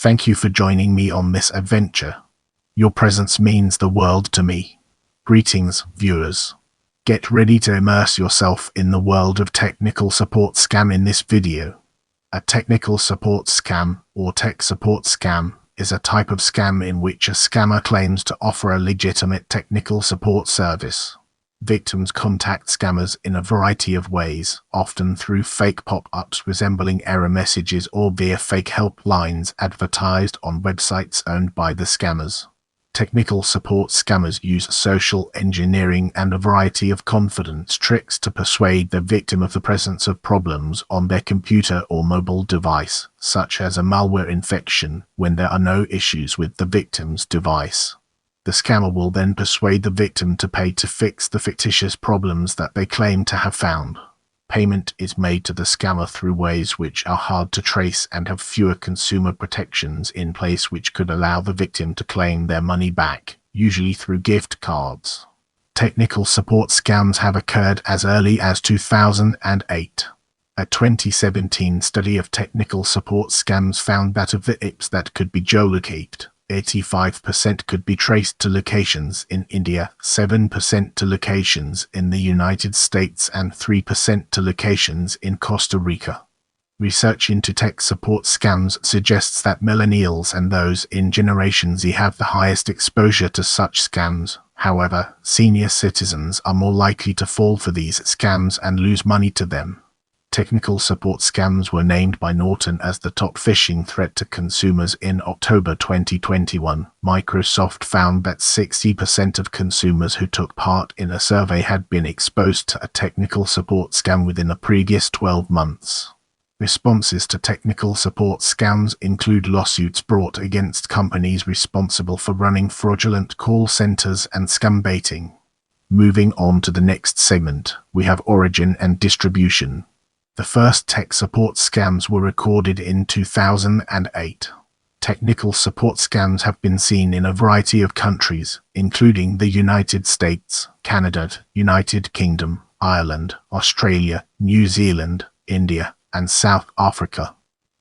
Thank you for joining me on this adventure. Your presence means the world to me. Greetings, viewers. Get ready to immerse yourself in the world of technical support scam in this video. A technical support scam, or tech support scam, is a type of scam in which a scammer claims to offer a legitimate technical support service. Victims contact scammers in a variety of ways, often through fake pop-ups resembling error messages or via fake helplines advertised on websites owned by the scammers. Technical support scammers use social engineering and a variety of confidence tricks to persuade the victim of the presence of problems on their computer or mobile device, such as a malware infection, when there are no issues with the victim's device. The scammer will then persuade the victim to pay to fix the fictitious problems that they claim to have found. Payment is made to the scammer through ways which are hard to trace and have fewer consumer protections in place, which could allow the victim to claim their money back, usually through gift cards. Technical support scams have occurred as early as 2008. A 2017 study of technical support scams found that of the IPs that could be geolocated, 85% could be traced to locations in India, 7% to locations in the United States, and 3% to locations in Costa Rica. Research into tech support scams suggests that millennials and those in Generation Z have the highest exposure to such scams. However, senior citizens are more likely to fall for these scams and lose money to them. Technical support scams were named by Norton as the top phishing threat to consumers in October 2021. Microsoft found that 60% of consumers who took part in a survey had been exposed to a technical support scam within the previous 12 months. Responses to technical support scams include lawsuits brought against companies responsible for running fraudulent call centers and scam baiting. Moving on to the next segment, we have origin and distribution. The first tech support scams were recorded in 2008. Technical support scams have been seen in a variety of countries, including the United States, Canada, United Kingdom, Ireland, Australia, New Zealand, India, and South Africa.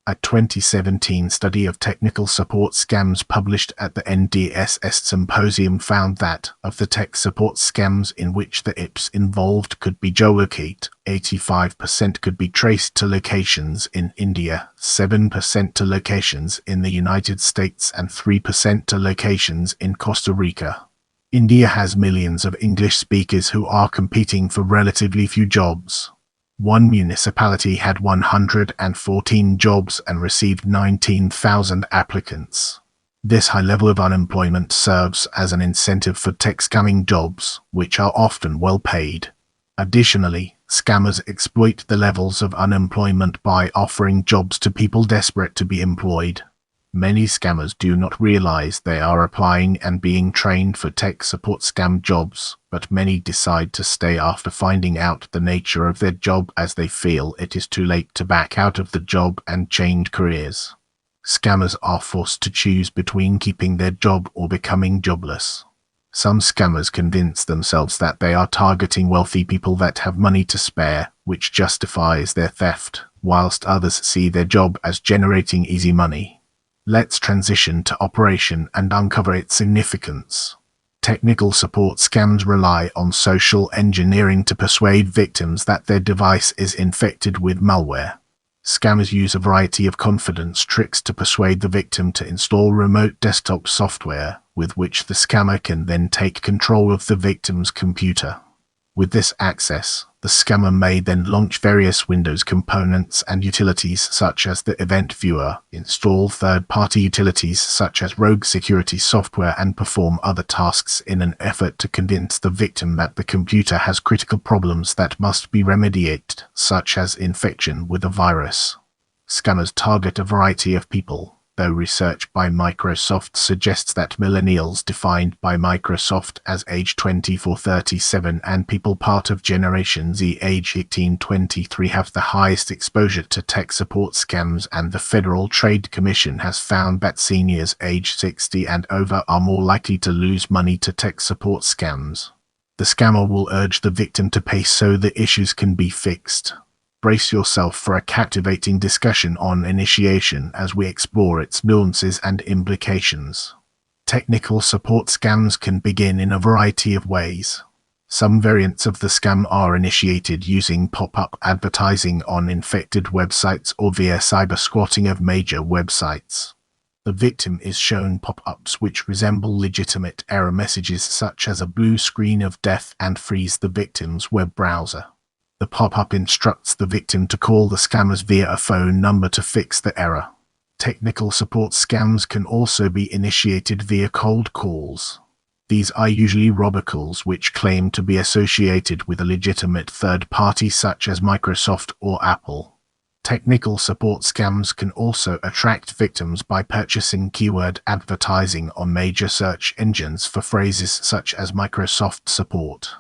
A 2017 study of technical support scams published at the NDSS Symposium found that, of the tech support scams in which the IPs involved could be geolocated, 85% could be traced to locations in India, 7% to locations in the United States, and 3% to locations in Costa Rica. India has millions of English speakers who are competing for relatively few jobs. One municipality had 114 jobs and received 19,000 applicants. This high level of unemployment serves as an incentive for tech scamming jobs, which are often well paid. Additionally, scammers exploit the levels of unemployment by offering jobs to people desperate to be employed. Many scammers do not realize they are applying and being trained for tech support scam jobs, but many decide to stay after finding out the nature of their job, as they feel it is too late to back out of the job and change careers. Scammers are forced to choose between keeping their job or becoming jobless. Some scammers convince themselves that they are targeting wealthy people that have money to spare, which justifies their theft, whilst others see their job as generating easy money. Let's transition to operation and uncover its significance. Technical support scams rely on social engineering to persuade victims that their device is infected with malware. Scammers use a variety of confidence tricks to persuade the victim to install remote desktop software, with which the scammer can then take control of the victim's computer. With this access, the scammer may then launch various Windows components and utilities such as the event viewer, install third-party utilities such as rogue security software, and perform other tasks in an effort to convince the victim that the computer has critical problems that must be remediated, such as infection with a virus. Scammers target a variety of people, though research by Microsoft suggests that millennials, defined by Microsoft as age 24-37, and people part of Generation Z age 18-23 have the highest exposure to tech support scams, and the Federal Trade Commission has found that seniors age 60 and over are more likely to lose money to tech support scams. The scammer will urge the victim to pay so the issues can be fixed. Brace yourself for a captivating discussion on initiation as we explore its nuances and implications. Technical support scams can begin in a variety of ways. Some variants of the scam are initiated using pop-up advertising on infected websites or via cyber squatting of major websites. The victim is shown pop-ups which resemble legitimate error messages such as a blue screen of death and freeze the victim's web browser. The pop-up instructs the victim to call the scammers via a phone number to fix the error. Technical support scams can also be initiated via cold calls. These are usually robocalls which claim to be associated with a legitimate third party such as Microsoft or Apple. Technical support scams can also attract victims by purchasing keyword advertising on major search engines for phrases such as Microsoft support.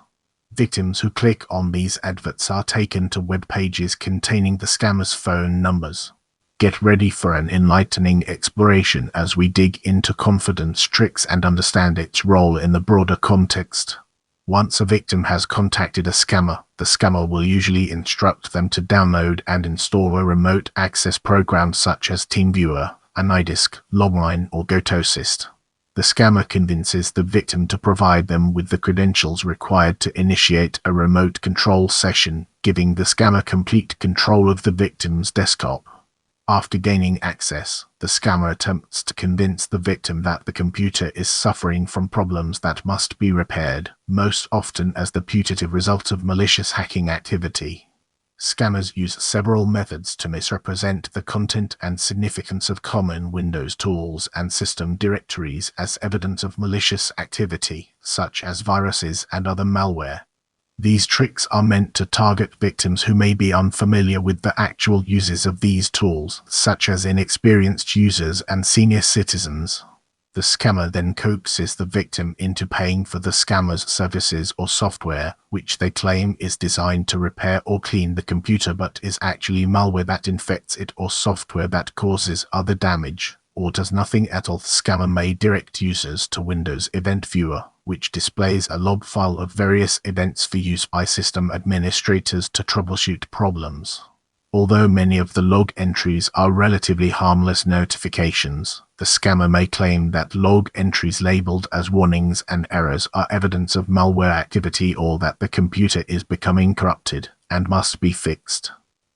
Victims who click on these adverts are taken to web pages containing the scammers' phone numbers. Get ready for an enlightening exploration as we dig into confidence tricks and understand its role in the broader context. Once a victim has contacted a scammer, the scammer will usually instruct them to download and install a remote access program such as TeamViewer, Anydisk, Logline, or GoToSist. The scammer convinces the victim to provide them with the credentials required to initiate a remote control session, giving the scammer complete control of the victim's desktop. After gaining access, the scammer attempts to convince the victim that the computer is suffering from problems that must be repaired, most often as the putative result of malicious hacking activity. Scammers use several methods to misrepresent the content and significance of common Windows tools and system directories as evidence of malicious activity, such as viruses and other malware. These tricks are meant to target victims who may be unfamiliar with the actual uses of these tools, such as inexperienced users and senior citizens. The scammer then coaxes the victim into paying for the scammer's services or software, which they claim is designed to repair or clean the computer but is actually malware that infects it or software that causes other damage, or does nothing at all. The scammer may direct users to Windows Event Viewer, which displays a log file of various events for use by system administrators to troubleshoot problems. Although many of the log entries are relatively harmless notifications, the scammer may claim that log entries labeled as warnings and errors are evidence of malware activity or that the computer is becoming corrupted and must be fixed.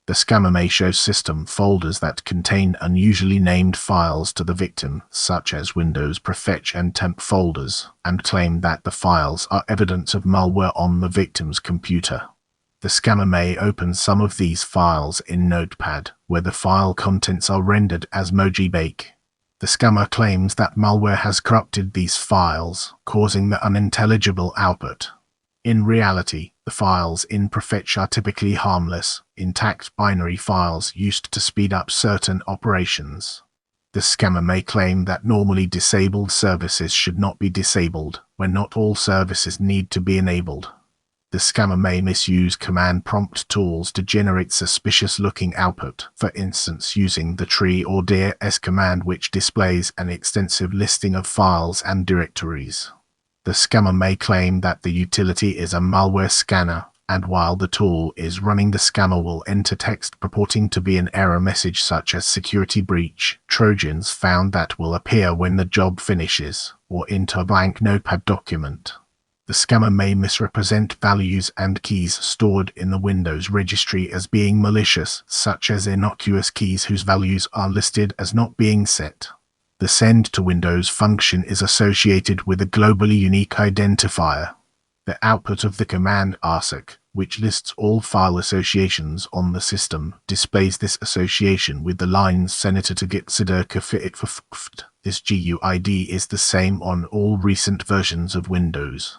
The scammer may show system folders that contain unusually named files to the victim, such as Windows Prefetch and Temp folders, and claim that the files are evidence of malware on the victim's computer. The scammer may open some of these files in Notepad, where the file contents are rendered as Mojibake. The scammer claims that malware has corrupted these files, causing the unintelligible output. In reality, the files in Prefetch are typically harmless, intact binary files used to speed up certain operations. The scammer may claim that normally disabled services should not be disabled, when not all services need to be enabled. The scammer may misuse command prompt tools to generate suspicious-looking output, for instance using the tree or dir-s command, which displays an extensive listing of files and directories. The scammer may claim that the utility is a malware scanner, and while the tool is running, the scammer will enter text purporting to be an error message such as security breach, Trojans found, that will appear when the job finishes, or enter a blank Notepad document. The scammer may misrepresent values and keys stored in the Windows registry as being malicious, such as innocuous keys whose values are listed as not being set. The send to Windows function is associated with a globally unique identifier. The output of the command rsec, which lists all file associations on the system, displays this association with the lines senator to get siderka. This GUID is the same on all recent versions of Windows.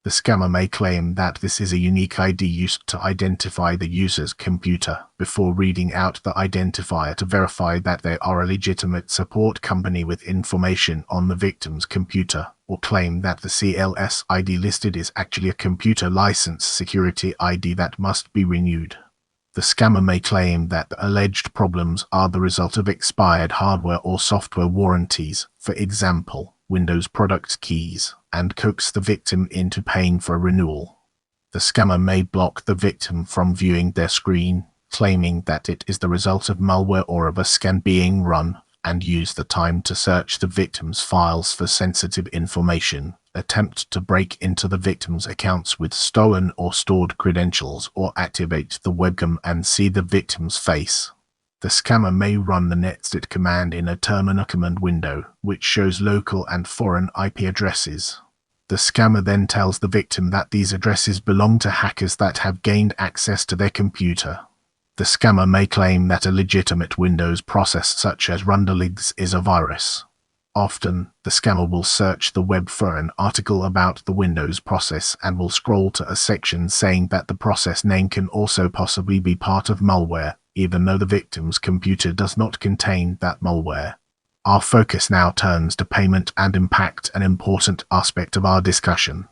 The scammer may claim that this is a unique ID used to identify the user's computer, before reading out the identifier to verify that they are a legitimate support company with information on the victim's computer, or claim that the CLS ID listed is actually a computer license security ID that must be renewed. The scammer may claim that the alleged problems are the result of expired hardware or software warranties, for example, Windows product keys, and coax the victim into paying for a renewal. The scammer may block the victim from viewing their screen, claiming that it is the result of malware or of a scam being run, and use the time to search the victim's files for sensitive information, attempt to break into the victim's accounts with stolen or stored credentials, or activate the webcam and see the victim's face. The scammer may run the netset command in a terminal command window, which shows local and foreign IP addresses. The scammer then tells the victim that these addresses belong to hackers that have gained access to their computer. The scammer may claim that a legitimate Windows process such as Runderlinks is a virus. Often, the scammer will search the web for an article about the Windows process and will scroll to a section saying that the process name can also possibly be part of malware, even though the victim's computer does not contain that malware. Our focus now turns to payment and impact, an important aspect of our discussion.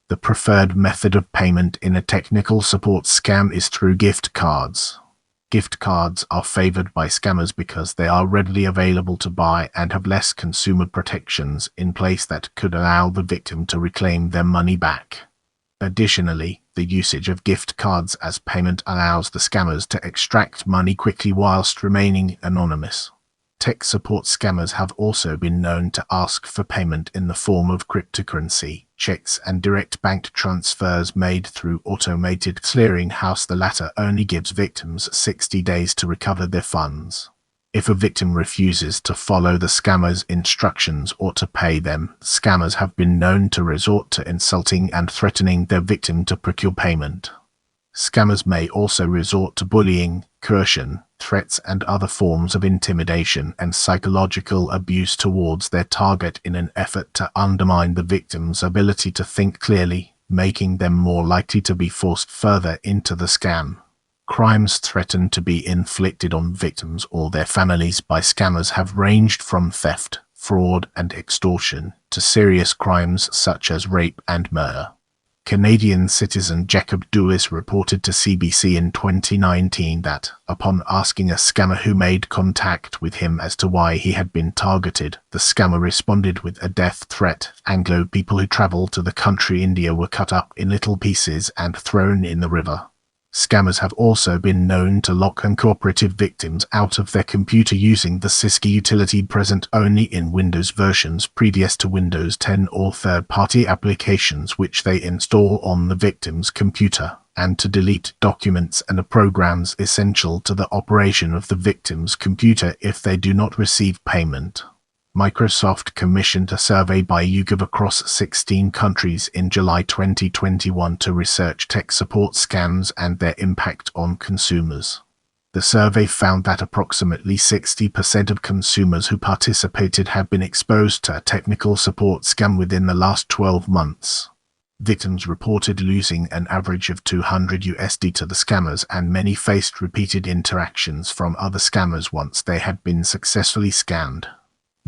The preferred method of payment in a technical support scam is through gift cards. Gift cards are favored by scammers because they are readily available to buy and have less consumer protections in place that could allow the victim to reclaim their money back. Additionally, the usage of gift cards as payment allows the scammers to extract money quickly whilst remaining anonymous. Tech support scammers have also been known to ask for payment in the form of cryptocurrency, checks and direct bank transfers made through automated clearinghouse. The latter only gives victims 60 days to recover their funds. If a victim refuses to follow the scammer's instructions or to pay them, scammers have been known to resort to insulting and threatening their victim to procure payment. Scammers may also resort to bullying, coercion, threats and other forms of intimidation and psychological abuse towards their target in an effort to undermine the victim's ability to think clearly, making them more likely to be forced further into the scam. Crimes threatened to be inflicted on victims or their families by scammers have ranged from theft, fraud and extortion to serious crimes such as rape and murder. Canadian citizen Jacob Dewis reported to CBC in 2019 that, upon asking a scammer who made contact with him as to why he had been targeted, the scammer responded with a death threat. Anglo people who travel to the country India were cut up in little pieces and thrown in the river. Scammers have also been known to lock uncooperative victims out of their computer using the Cisco utility present only in Windows versions previous to Windows 10 or third-party applications which they install on the victim's computer, and to delete documents and programs essential to the operation of the victim's computer if they do not receive payment. Microsoft commissioned a survey by YouGov across 16 countries in July 2021 to research tech support scams and their impact on consumers. The survey found that approximately 60% of consumers who participated had been exposed to a technical support scam within the last 12 months. Victims reported losing an average of $200 to the scammers, and many faced repeated interactions from other scammers once they had been successfully scammed.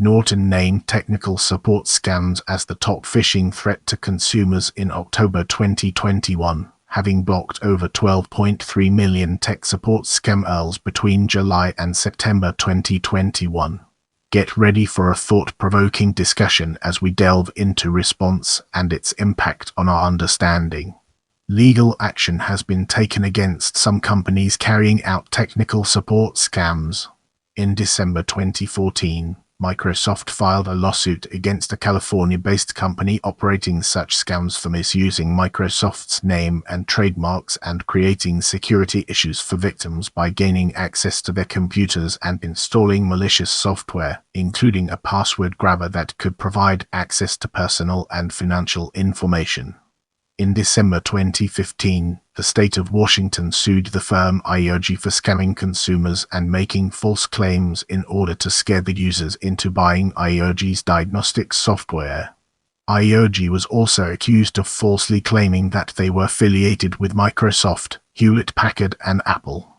Norton named technical support scams as the top phishing threat to consumers in October 2021, having blocked over 12.3 million tech support scam between July and September 2021. Get ready for a thought-provoking discussion as we delve into response and its impact on our understanding. Legal action has been taken against some companies carrying out technical support scams. In December 2014, Microsoft filed a lawsuit against a California-based company operating such scams for misusing Microsoft's name and trademarks and creating security issues for victims by gaining access to their computers and installing malicious software, including a password grabber that could provide access to personal and financial information. In December 2015, the state of Washington sued the firm IOG for scamming consumers and making false claims in order to scare the users into buying IOG's diagnostic software. IOG was also accused of falsely claiming that they were affiliated with Microsoft, Hewlett-Packard, and Apple.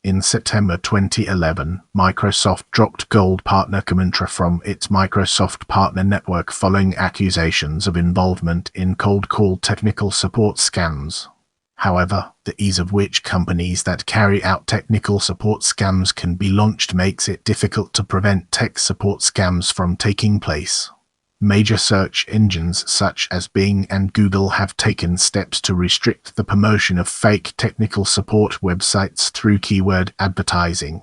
In September 2011, Microsoft dropped Gold Partner Comintra from its Microsoft Partner Network following accusations of involvement in cold call technical support scams. However, the ease of which companies that carry out technical support scams can be launched makes it difficult to prevent tech support scams from taking place. Major search engines such as Bing and Google have taken steps to restrict the promotion of fake technical support websites through keyword advertising.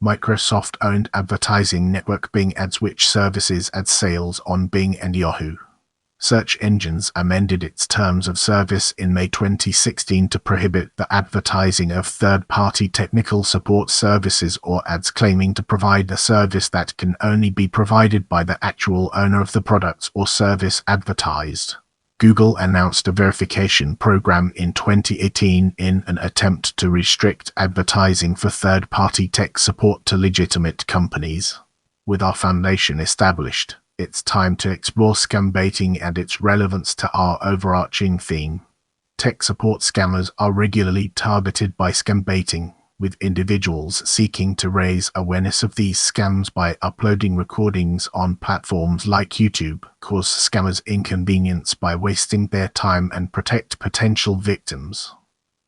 Microsoft-owned advertising network Bing Ads, which services ad sales on Bing and Yahoo search engines, amended its terms of service in May 2016 to prohibit the advertising of third-party technical support services or ads claiming to provide a service that can only be provided by the actual owner of the products or service advertised. Google announced a verification program in 2018 in an attempt to restrict advertising for third-party tech support to legitimate companies. With our foundation established, it's time to explore scam baiting and its relevance to our overarching theme. Tech support scammers are regularly targeted by scam baiting, with individuals seeking to raise awareness of these scams by uploading recordings on platforms like YouTube, cause scammers inconvenience by wasting their time and protect potential victims.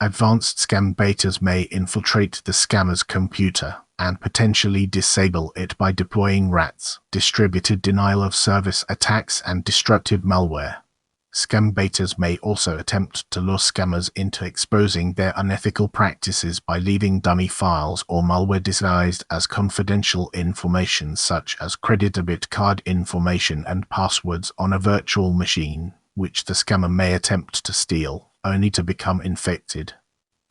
Advanced scam baiters may infiltrate the scammer's computer and potentially disable it by deploying rats, distributed denial-of-service attacks, and destructive malware. Scam baiters may also attempt to lure scammers into exposing their unethical practices by leaving dummy files or malware disguised as confidential information such as credit debit card information and passwords on a virtual machine, which the scammer may attempt to steal, only to become infected.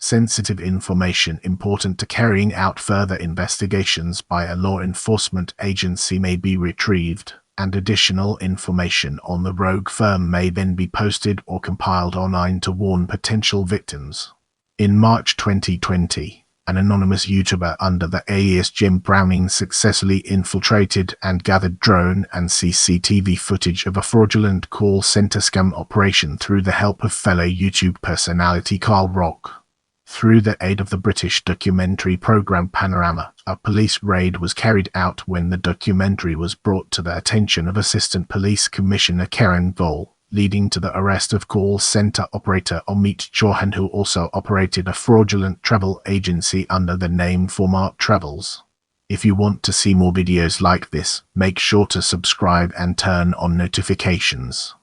Sensitive information important to carrying out further investigations by a law enforcement agency may be retrieved, and additional information on the rogue firm may then be posted or compiled online to warn potential victims. In March 2020, an anonymous YouTuber under the alias Jim Browning successfully infiltrated and gathered drone and CCTV footage of a fraudulent call center scam operation through the help of fellow YouTube personality Carl Rock. Through the aid of the British documentary program Panorama, a police raid was carried out when the documentary was brought to the attention of Assistant Police Commissioner Karen Vole, leading to the arrest of call center operator Omid Chauhan, who also operated a fraudulent travel agency under the name Format Travels. If you want to see more videos like this, make sure to subscribe and turn on notifications.